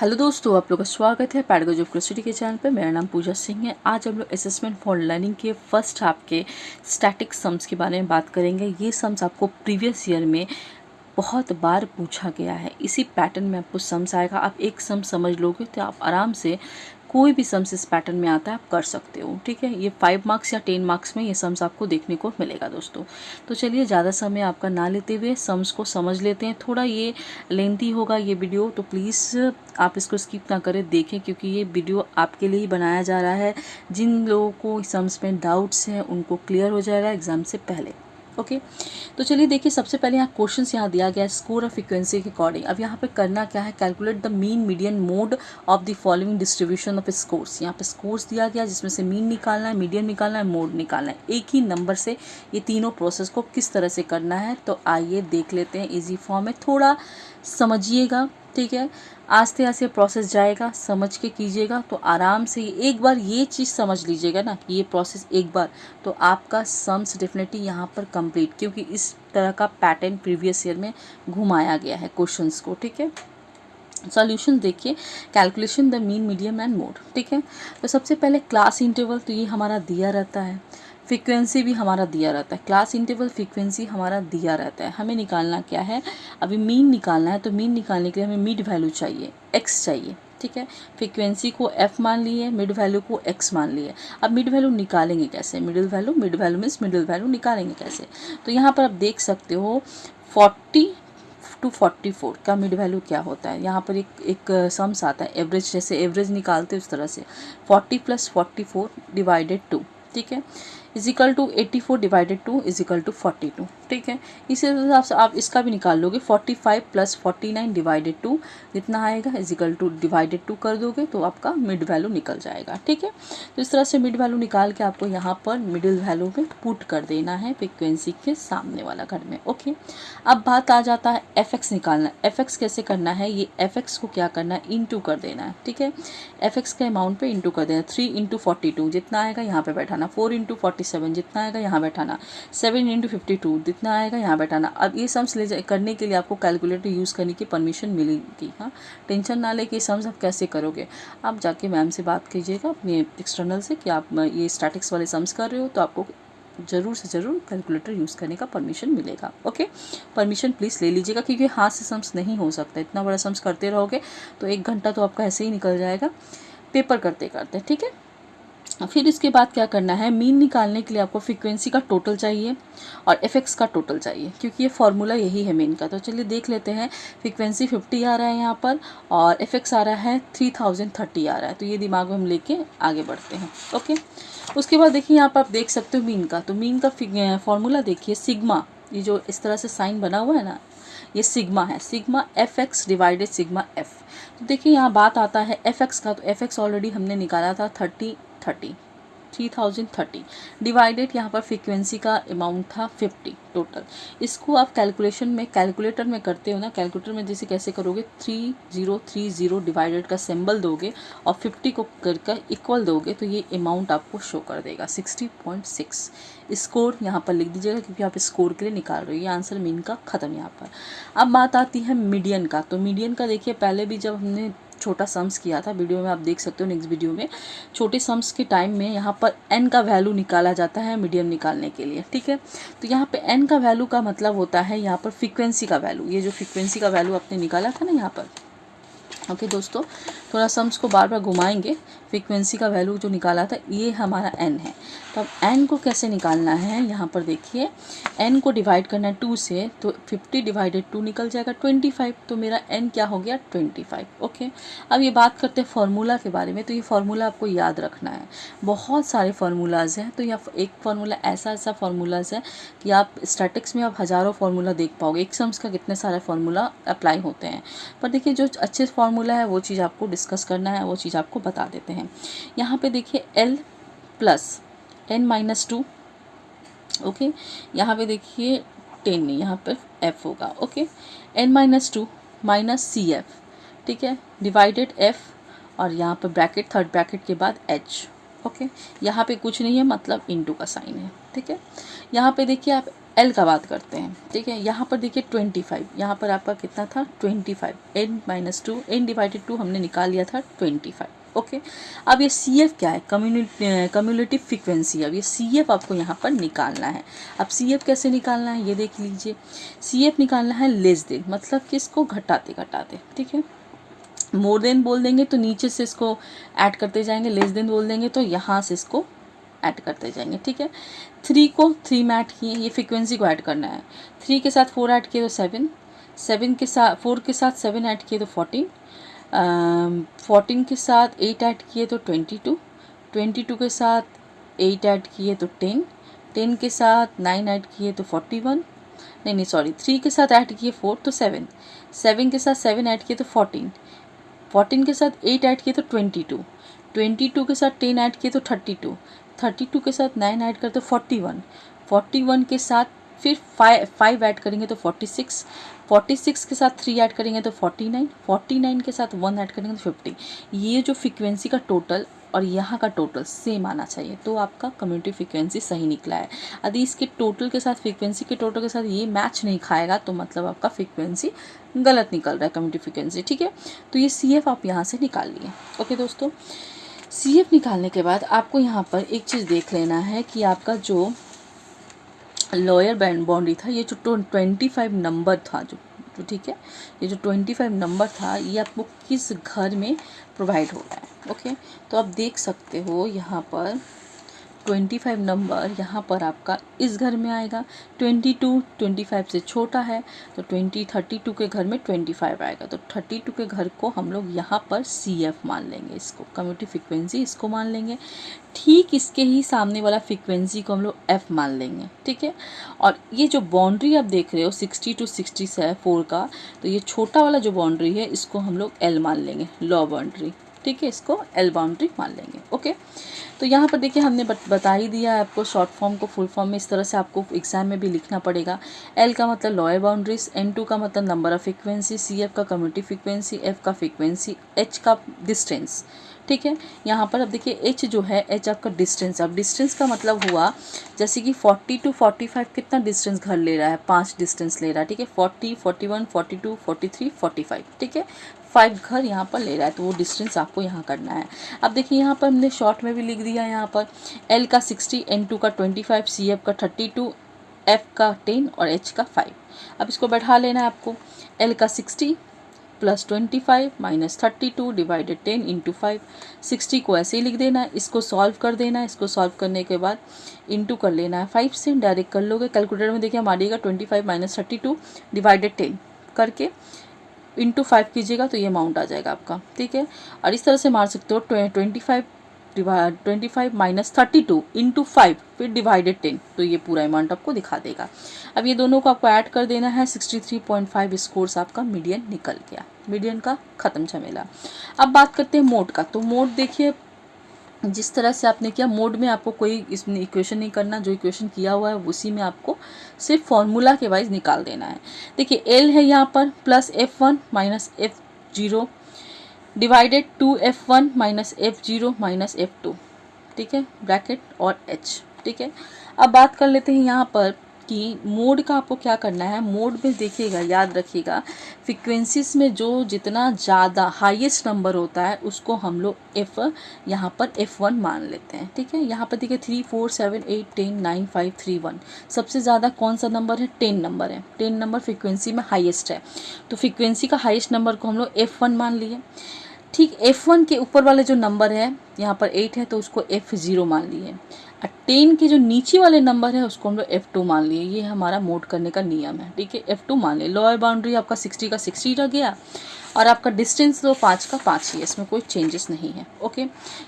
Hello दोस्तों, आप लोग का स्वागत है पैडागोजी ऑफ क्यूरियोसिटी के चैनल पे। मेरा नाम पूजा सिंह है। आज हम लोग असेसमेंट फॉर लर्निंग के फर्स्ट हाफ के स्टैटिक सम्स के बारे में बात करेंगे। ये सम्स आपको प्रीवियस ईयर में बहुत बार पूछा गया है। इसी पैटर्न में आपको सम्स आएगा। आप एक सम समझ लोगे तो आप आराम से कोई भी सम्स इस पैटर्न में आता है आप कर सकते हो। ठीक है, ये 5 मार्क्स या 10 मार्क्स में ये सम्स आपको देखने को मिलेगा दोस्तों। तो चलिए ज़्यादा समय आपका ना लेते हुए सम्स को समझ लेते हैं। थोड़ा ये लेंथी होगा ये वीडियो, तो प्लीज़ आप इसको स्किप ना करें, देखें, क्योंकि ये वीडियो आपके लिए ही बनाया जा रहा है। जिन लोगों को सम्स में डाउट्स हैं उनको क्लियर हो जाएगा एग्ज़ाम से पहले। ओके, तो चलिए देखिए, सबसे पहले यहाँ क्वेश्चंस यहाँ दिया गया है स्कोर और फ्रीक्वेंसी के अकॉर्डिंग। अब यहाँ पे करना क्या है, calculate the mean median mode of the following distribution of scores. यहाँ पे स्कोर्स दिया गया जिसमें से मीन निकालना है, मीडियन निकालना है, मोड निकालना है। एक ही नंबर से ये तीनों प्रोसेस को किस तरह से करना है, तो आइए देख लेते हैं। ईजी फॉर्म में थोड़ा समझिएगा, ठीक है। आस्ते आस्ते प्रोसेस जाएगा, समझ के कीजिएगा तो आराम से। एक बार ये चीज़ समझ लीजिएगा ना कि ये प्रोसेस एक बार, तो आपका सम्स डेफिनेटली यहाँ पर कंप्लीट, क्योंकि इस तरह का पैटर्न प्रीवियस ईयर में घुमाया गया है क्वेश्चंस को। ठीक है, सॉल्यूशन देखिए, calculation the mean medium and mode. ठीक है, तो सबसे पहले क्लास इंटरवल, तो ये हमारा दिया रहता है। फ्रीक्वेंसी भी हमारा दिया रहता है। क्लास इंटरवल फ्रीक्वेंसी हमारा दिया रहता है। हमें निकालना क्या है, अभी मीन निकालना है। तो मीन निकालने के लिए हमें मिड वैल्यू चाहिए, एक्स चाहिए। ठीक है, फ्रीक्वेंसी को एफ मान लिए, मिड वैल्यू को एक्स मान लिए। अब मिड वैल्यू निकालेंगे कैसे, mid value means middle value निकालेंगे कैसे। तो यहाँ पर आप देख सकते हो 40 to 44 का मिड वैल्यू क्या होता है। यहाँ पर एक सम्स आता है एवरेज, जैसे एवरेज निकालते हैं उस तरह से 40 + 44 डिवाइडेड 2, ठीक है, equal to 84 divided 2 equal to 42। ठीक है, इसी हिसाब से आप इसका भी निकाल लोगे। 45 + 49 डिवाइडेड 2 जितना आएगा इजिकल टू डिवाइडेड 2 कर दोगे तो आपका मिड वैल्यू निकल जाएगा। ठीक है, तो इस तरह से मिड वैल्यू निकाल के आपको यहाँ पर मिडिल वैल्यू में पुट कर देना है फ्रीक्वेंसी के सामने वाला घर में। ओके, अब बात आ जाता है एफ एक्स निकालना। एफ एक्स कैसे करना है, ये एफ एक्स को क्या करना है, इंटू कर देना है। ठीक है, एफ एक्स के अमाउंट पे इंटू कर देना। 3 × 42 जितना आएगा यहाँ पे बैठाना। 4 × 47 जितना आएगा यहाँ बैठाना। 7 × 52 जितना आएगा यहाँ बैठाना। अब ये सम्स करने के लिए आपको कैलकुलेटर यूज़ करने की परमिशन मिलेगी। हाँ, टेंशन ना ले कि सम्स आप कैसे करोगे। आप जाके मैम से बात कीजिएगा अपने एक्सटर्नल से कि आप ये स्टैटिक्स वाले सम्स कर रहे हो, तो आपको ज़रूर से ज़रूर कैलकुलेटर यूज़ करने का परमिशन मिलेगा। ओके, परमिशन प्लीज़ ले लीजिएगा, क्योंकि हाथ से सम्स नहीं हो सकता। इतना बड़ा सम्स करते रहोगे तो 1 घंटा तो आपका ऐसे ही निकल जाएगा पेपर करते करते। ठीक है, फिर इसके बाद क्या करना है, मीन निकालने के लिए आपको फ्रीक्वेंसी का टोटल चाहिए और एफ एक्स का टोटल चाहिए, क्योंकि ये फार्मूला यही है मीन का। तो चलिए देख लेते हैं। फ्रीक्वेंसी 50 आ रहा है यहाँ पर और एफ एक्स आ रहा है 3030 आ रहा है। तो ये दिमाग में हम लेके आगे बढ़ते हैं। ओके, उसके बाद देखिए यहाँ पर आप देख सकते हो मीन का। तो मीन का फार्मूला देखिए, सिग्मा, ये जो इस तरह से साइन बना हुआ है ना, ये सिग्मा है। Sigma F x divided sigma F. तो देखिए यहाँ बात आता है एफ एक्स का। तो एफ एक्स ऑलरेडी हमने निकाला था 3030 डिवाइडेड, यहाँ पर फ्रीक्वेंसी का अमाउंट था 50 टोटल। इसको आप कैलकुलेटर में करते हो ना, कैलकुलेटर में जैसे कैसे करोगे, 3030 डिवाइडेड का सिंबल दोगे और 50 को करके इक्वल दोगे तो ये अमाउंट आपको शो कर देगा 60.6। स्कोर यहाँ पर लिख दीजिएगा, क्योंकि आप स्कोर के लिए निकाल रहे हो। ये आंसर मीन का ख़त्म यहाँ पर। अब बात आती है मीडियन का। तो मीडियन का देखिए, पहले भी जब हमने छोटा सम्स किया था, वीडियो में आप देख सकते हो, नेक्स्ट वीडियो में छोटे सम्स के टाइम में यहाँ पर n का वैल्यू निकाला जाता है मीडियन निकालने के लिए। ठीक है, तो यहाँ पे n का वैल्यू का मतलब होता है यहाँ पर फ्रीक्वेंसी का वैल्यू। ये जो फ्रीक्वेंसी का वैल्यू आपने निकाला था ना यहाँ पर। ओके दोस्तों, थोड़ा सम्स को बार बार घुमाएंगे। फ्रीक्वेंसी का वैल्यू जो निकाला था ये हमारा n है। तो अब n को कैसे निकालना है, यहाँ पर देखिए, n को डिवाइड करना है 2 से, तो 50 डिवाइडेड 2 निकल जाएगा 25। तो मेरा n क्या हो गया, 25। ओके, अब ये बात करते हैं फार्मूला के बारे में। तो ये फार्मूला आपको याद रखना है। बहुत सारे फार्मूलाज हैं, तो यह एक फार्मूला ऐसा फार्मूलाज है कि आप स्टैटिक्स में आप हज़ारों फार्मूला देख पाओगे। एक सम्स का कितने सारे फार्मूला अप्लाई होते हैं। पर देखिए, जो अच्छे फार्मूला है वो चीज़ आपको डिस्कस करना है, वो चीज़ आपको बता देते हैं। यहाँ पे देखिए L + n-2। ओके, यहाँ पे देखिए 10 नहीं, यहाँ पे F होगा। ओके, n-2 माइनस CF, ठीक है, डिवाइडेड F और यहाँ पे ब्रैकेट, थर्ड ब्रैकेट के बाद H। ओके, यहाँ पे कुछ नहीं है, मतलब इनटू का साइन है। ठीक है, यहाँ पे देखिए आप एल का बात करते हैं, ठीक है। यहाँ पर देखिए 25, यहाँ पर आपका कितना था 25, n-2, n/2 हमने निकाल लिया था 25, ओके। अब ये सी एफ क्या है, कम्युलेटिव फ्रीक्वेंसी। अब ये सी एफ आपको यहाँ पर निकालना है। अब सी एफ कैसे निकालना है ये देख लीजिए। सी एफ निकालना है लेस देन, मतलब कि इसको घटाते घटाते, ठीक है। मोर देन बोल देंगे तो नीचे से इसको ऐड करते जाएंगे, लेस देन बोल देंगे तो यहाँ से इसको ऐड करते जाएंगे, ठीक है। 3 को 3 में ऐड किए, ये फ्रीक्वेंसी को ऐड करना है। 3 के साथ 4 ऐड किए तो 7, 7 के साथ 4 के साथ 7 ऐड किए तो 14, 14 के साथ 8 ऐड किए तो 22, 22 के साथ 8 ऐड किए तो 10, 10 के साथ 9 ऐड किए तो 41, नहीं सॉरी 3 के साथ ऐड किए 4 तो 7, 7 के साथ 7 ऐड किए तो 14, 14 के साथ 8 ऐड किए तो 22, 22 के साथ 10 ऐड किए तो 32, 32 के साथ 9 ऐड करते तो 41, 41 के साथ फिर 5 ऐड करेंगे तो 46, 46 के साथ 3 ऐड करेंगे तो 49, 49 के साथ 1 ऐड करेंगे तो 50। ये जो फ्रीक्वेंसी का टोटल और यहाँ का टोटल सेम आना चाहिए, तो आपका कम्युनिटी फ्रीक्वेंसी सही निकला है। यदि इसके टोटल के साथ फ्रीक्वेंसी के टोटल के साथ ये मैच नहीं खाएगा तो मतलब आपका फ्रीक्वेंसी गलत निकल रहा है, कम्युनिटी फ्रीक्वेंसी, ठीक है। तो ये सी एफ आप यहाँ से निकाल लिए, ओके दोस्तों। सी एफ निकालने के बाद आपको यहाँ पर एक चीज़ देख लेना है कि आपका जो लोअर बाउंड्री था, ये जो 25 नंबर था जो ठीक है, ये जो 25 नंबर था ये आपको किस घर में प्रोवाइड हो रहा है, ओके। तो आप देख सकते हो यहाँ पर 25 नंबर यहाँ पर आपका इस घर में आएगा। 22 25 से छोटा है तो 32 के घर में 25 आएगा, तो 32 के घर को हम लोग यहाँ पर सी एफ मान लेंगे, इसको कम्युनिटी फ्रीक्वेंसी इसको मान लेंगे। ठीक इसके ही सामने वाला फ्रीक्वेंसी को हम लोग एफ मान लेंगे, ठीक है। और ये जो बाउंड्री आप देख रहे हो 60 to 64 का, तो ये छोटा वाला जो बाउंड्री है इसको हम लोग एल मान लेंगे, लॉ बाउंड्री, ठीक है, इसको एल बाउंड्री मान लेंगे, ओके। तो यहाँ पर देखिए हमने बता ही दिया है आपको शॉर्ट फॉर्म को फुल फॉर्म में, इस तरह से आपको एग्जाम में भी लिखना पड़ेगा। एल का मतलब लोअर बाउंड्रीज, N2 का मतलब number of frequency, c f का कम्युनिटी फ्रीक्वेंसी, एफ का फ्रीक्वेंसी, एच का डिस्टेंस, ठीक है। यहाँ पर अब देखिए एच जो है, एच आपका डिस्टेंस। अब डिस्टेंस का मतलब हुआ जैसे कि 40 to 45 कितना डिस्टेंस घर ले रहा है, 5 डिस्टेंस ले रहा है, ठीक है। 40, 41, 42, 43, 45, ठीक है, 5 घर यहाँ पर ले रहा है, तो वो डिस्टेंस आपको यहाँ करना है। अब देखिए यहाँ पर हमने शॉर्ट में भी लिख दिया है, यहाँ पर एल का 60, N2 का 25, सी एफ का 32, एफ का 10 और एच का 5। अब इसको बैठा लेना है आपको। एल का 60 प्लस 25 माइनस 32 डिवाइडेड 10 इंटू 5। 60 को ऐसे ही लिख देना है, इसको सॉल्व कर देना है। इसको सॉल्व करने के बाद इंटू कर लेना है 5 से, डायरेक्ट कर लोगे कैलकुलेटर में, देखिए मारिएगा 25 माइनस 32 डिवाइडेड 10 करके इंटू 5 कीजिएगा तो ये अमाउंट आ जाएगा आपका, ठीक है। और इस तरह से मार सकते हो 25 माइनस 32 इंटू 5 फिर डिवाइडेड 10, तो ये पूरा अमाउंट आपको दिखा देगा। अब ये दोनों को आपको ऐड कर देना है, 63.5 स्कोर्स आपका मीडियन निकल गया। मीडियन का ख़त्म झमेला। अब बात करते हैं मोड का। तो मोड देखिए जिस तरह से आपने किया, मोड में आपको कोई इसमें इक्वेशन नहीं करना, जो इक्वेशन किया हुआ है उसी में आपको सिर्फ फॉर्मूला के वाइज निकाल देना है। देखिए एल है यहाँ पर plus F1 minus F0 divided 2F1 minus F0 minus F2, ठीक है, ब्रैकेट और H, ठीक है। अब बात कर लेते हैं यहाँ पर कि मोड का आपको क्या करना है। मोड में देखिएगा, याद रखिएगा, फ्रीक्वेंसीज में जो जितना ज़्यादा हाईएस्ट नंबर होता है उसको हम लोग यहाँ पर F1 मान लेते हैं, ठीक है। यहाँ पर देखिए 3, 4, 7, 8, 10, 9, 5, 3, 1 सबसे ज़्यादा कौन सा नंबर है, 10 नंबर है। 10 नंबर फ्रीक्वेंसी में हाईएस्ट है, तो फ्रीक्वेंसी का हाईएस्ट नंबर को हम लोग F1 मान लिए। ठीक, F1 के ऊपर वाले जो नंबर है यहाँ पर 8 है तो उसको F0 मान लिए। 10 के जो नीचे वाले नंबर है उसको हम लोग F2 मान लिए। ये हमारा मोड करने का नियम है, ठीक है, F2 मान लिए। लोअर बाउंड्री आपका 60 का 60 रह गया और आपका डिस्टेंस तो 5 का 5 ही है, इसमें कोई चेंजेस नहीं है, ओके।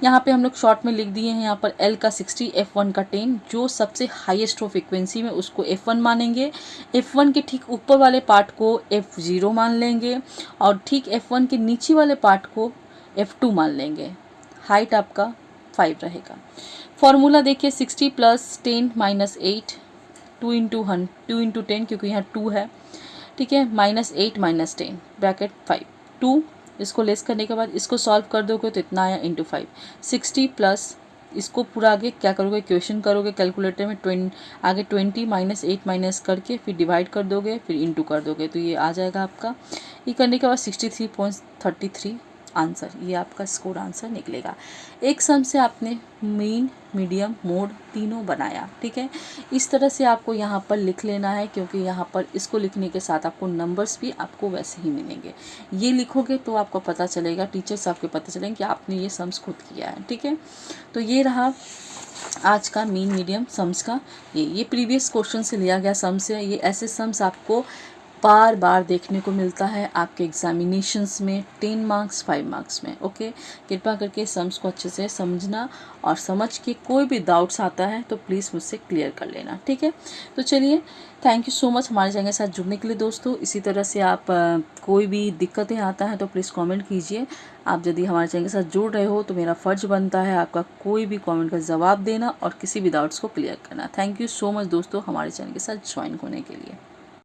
यहाँ पे हम लोग शॉर्ट में लिख दिए हैं, यहाँ पर L का 60, F1 का 10, जो सबसे हाईएस्ट हो फ्रिक्वेंसी में उसको F1 मानेंगे। F1 के ठीक ऊपर वाले पार्ट को F0 मान लेंगे और ठीक F1 के नीचे वाले पार्ट को F2 मान लेंगे। हाइट आपका 5 रहेगा। फॉर्मूला देखिए 60 प्लस 10 माइनस 8 2 इंटू 10 क्योंकि यहाँ 2 है, ठीक है, माइनस 8 माइनस 10 ब्रैकेट 5 2, इसको लेस करने के बाद इसको सॉल्व कर दोगे तो इतना आया इंटू 5। 60 प्लस इसको पूरा आगे क्या करोगे, क्वेश्चन करोगे कैलकुलेटर में आगे 20 माइनस 8 माइनस करके फिर डिवाइड कर दोगे, फिर इंटू कर दोगे, तो ये आ जाएगा आपका। ये करने के बाद 63.33 आंसर, ये आपका स्कोर आंसर निकलेगा। एक सम से आपने मीन, मीडियम, मोड तीनों बनाया, ठीक है। इस तरह से आपको यहाँ पर लिख लेना है, क्योंकि यहाँ पर इसको लिखने के साथ आपको नंबर्स भी आपको वैसे ही मिलेंगे। ये लिखोगे तो आपको पता चलेगा, टीचर्स आपके पता चलेंगे कि आपने ये सम्स खुद किया है, ठीक है। तो ये रहा आज का मीन मीडियम सम्स का। ये प्रीवियस क्वेश्चन से लिया गया सम्स है। ये ऐसे सम्स आपको बार बार देखने को मिलता है आपके एग्जामिनेशंस में, 10 मार्क्स 5 मार्क्स में। ओके, कृपया करके सम्स को अच्छे से समझना और समझ के कोई भी डाउट्स आता है तो प्लीज़ मुझसे क्लियर कर लेना, ठीक है। तो चलिए, थैंक यू सो मच हमारे चैनल के साथ जुड़ने के लिए दोस्तों। इसी तरह से आप कोई भी दिक्कतें आता है तो प्लीज़ कमेंट कीजिए। आप यदि हमारे चैनल के साथ जुड़ रहे हो तो मेरा फ़र्ज बनता है आपका कोई भी कमेंट का जवाब देना और किसी भी डाउट्स को क्लियर करना। थैंक यू सो मच दोस्तों हमारे चैनल के साथ ज्वाइन होने के लिए।